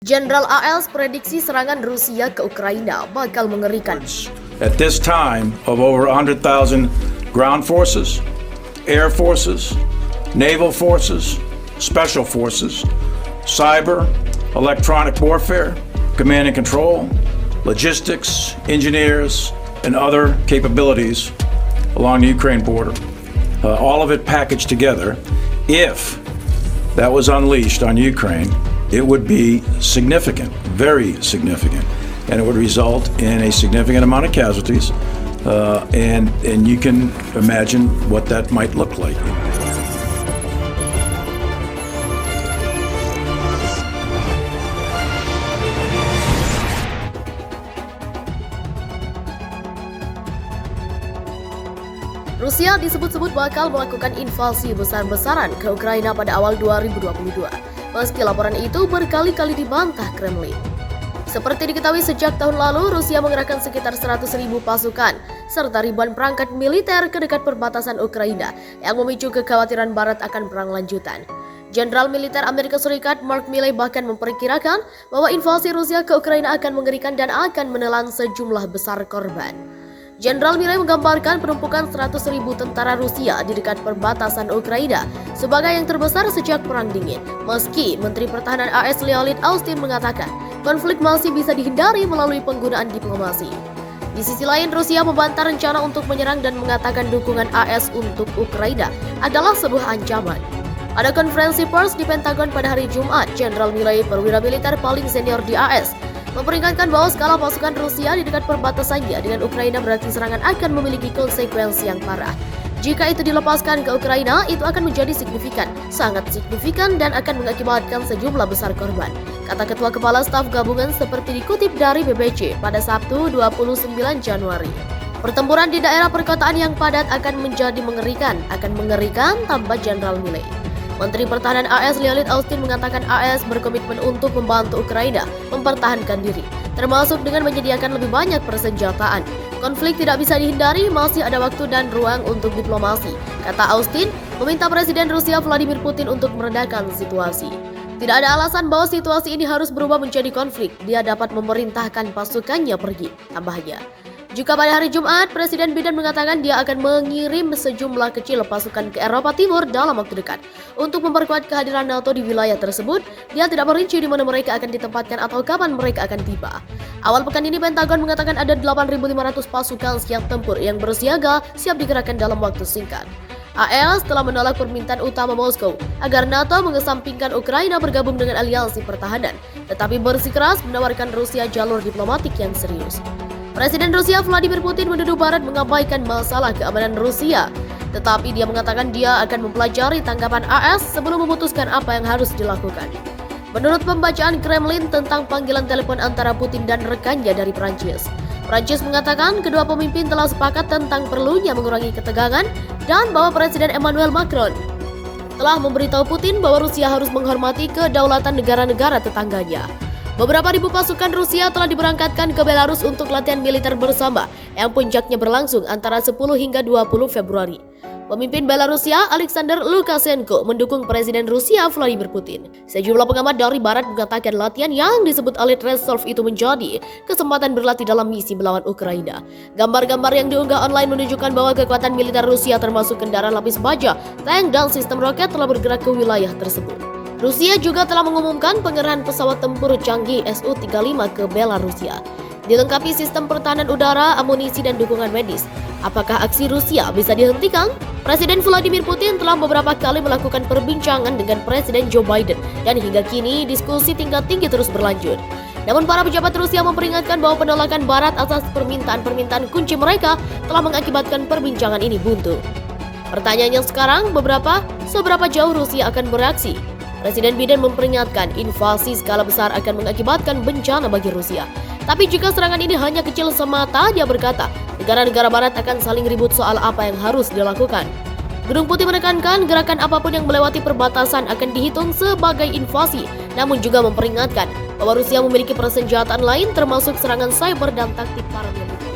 Jenderal AS prediksi serangan Rusia ke Ukraina bakal mengerikan. At this time of over 100,000 ground forces, air forces, naval forces, special forces, cyber, electronic warfare, command and control, logistics, engineers, and other capabilities along the Ukraine border. All of it packaged together. If that was unleashed on Ukraine, it would be significant, very significant, and it would result in a significant amount of casualties, and you can imagine what that might look like. Rusia disebut-sebut bakal melakukan invasi besar-besaran ke Ukraina pada awal 2022. Meski laporan itu berkali-kali dibantah Kremlin. Seperti diketahui sejak tahun lalu, Rusia mengerahkan sekitar 100.000 pasukan serta ribuan perangkat militer ke dekat perbatasan Ukraina yang memicu kekhawatiran Barat akan perang lanjutan. Jenderal Militer Amerika Serikat Mark Milley bahkan memperkirakan bahwa invasi Rusia ke Ukraina akan mengerikan dan akan menelan sejumlah besar korban. Jenderal Milley menggambarkan penumpukan 100.000 tentara Rusia di dekat perbatasan Ukraina sebagai yang terbesar sejak Perang Dingin. Meski Menteri Pertahanan AS Lloyd Austin mengatakan konflik masih bisa dihindari melalui penggunaan diplomasi. Di sisi lain, Rusia membantah rencana untuk menyerang dan mengatakan dukungan AS untuk Ukraina adalah sebuah ancaman. Pada konferensi pers di Pentagon pada hari Jumat, Jenderal Milley, perwira militer paling senior di AS, memperingatkan bahwa skala pasukan Rusia di dekat perbatasannya dengan Ukraina berarti serangan akan memiliki konsekuensi yang parah. Jika itu dilepaskan ke Ukraina, itu akan menjadi signifikan, sangat signifikan dan akan mengakibatkan sejumlah besar korban, kata Ketua Kepala Staf Gabungan seperti dikutip dari BBC pada Sabtu 29 Januari. Pertempuran di daerah perkotaan yang padat akan menjadi mengerikan, tambah Jenderal Milley. Menteri Pertahanan AS Lloyd Austin mengatakan AS berkomitmen untuk membantu Ukraina mempertahankan diri, termasuk dengan menyediakan lebih banyak persenjataan. Konflik tidak bisa dihindari, masih ada waktu dan ruang untuk diplomasi, kata Austin, meminta Presiden Rusia Vladimir Putin untuk meredakan situasi. Tidak ada alasan bahwa situasi ini harus berubah menjadi konflik, dia dapat memerintahkan pasukannya pergi, tambahnya. Juga pada hari Jumat, Presiden Biden mengatakan dia akan mengirim sejumlah kecil pasukan ke Eropa Timur dalam waktu dekat. Untuk memperkuat kehadiran NATO di wilayah tersebut, dia tidak merinci di mana mereka akan ditempatkan atau kapan mereka akan tiba. Awal pekan ini, Pentagon mengatakan ada 8.500 pasukan siap tempur yang bersiaga siap digerakkan dalam waktu singkat. AS telah menolak permintaan utama Moskow agar NATO mengesampingkan Ukraina bergabung dengan aliansi pertahanan, tetapi bersikeras menawarkan Rusia jalur diplomatik yang serius. Presiden Rusia Vladimir Putin menuduh Barat mengabaikan masalah keamanan Rusia, tetapi dia mengatakan dia akan mempelajari tanggapan AS sebelum memutuskan apa yang harus dilakukan. Menurut pembacaan Kremlin tentang panggilan telepon antara Putin dan rekannya dari Prancis, Prancis mengatakan kedua pemimpin telah sepakat tentang perlunya mengurangi ketegangan dan bahwa Presiden Emmanuel Macron telah memberitahu Putin bahwa Rusia harus menghormati kedaulatan negara-negara tetangganya. Beberapa ribu pasukan Rusia telah diberangkatkan ke Belarus untuk latihan militer bersama yang puncaknya berlangsung antara 10 hingga 20 Februari. Pemimpin Belarusia Alexander Lukashenko mendukung Presiden Rusia Vladimir Putin. Sejumlah pengamat dari Barat mengatakan latihan yang disebut Elite Resolve itu menjadi kesempatan berlatih dalam misi melawan Ukraina. Gambar-gambar yang diunggah online menunjukkan bahwa kekuatan militer Rusia termasuk kendaraan lapis baja, tank, dan sistem roket telah bergerak ke wilayah tersebut. Rusia juga telah mengumumkan pengerahan pesawat tempur canggih Su-35 ke Belarusia, dilengkapi sistem pertahanan udara, amunisi, dan dukungan medis. Apakah aksi Rusia bisa dihentikan? Presiden Vladimir Putin telah beberapa kali melakukan perbincangan dengan Presiden Joe Biden, dan hingga kini diskusi tingkat tinggi terus berlanjut. Namun para pejabat Rusia memperingatkan bahwa penolakan Barat atas permintaan-permintaan kunci mereka telah mengakibatkan perbincangan ini buntu. Pertanyaannya sekarang, seberapa jauh Rusia akan bereaksi? Presiden Biden memperingatkan invasi skala besar akan mengakibatkan bencana bagi Rusia. Tapi jika serangan ini hanya kecil semata, dia berkata, negara-negara Barat akan saling ribut soal apa yang harus dilakukan. Gedung Putih menekankan gerakan apapun yang melewati perbatasan akan dihitung sebagai invasi, namun juga memperingatkan bahwa Rusia memiliki persenjataan lain termasuk serangan cyber dan taktik paramiliter.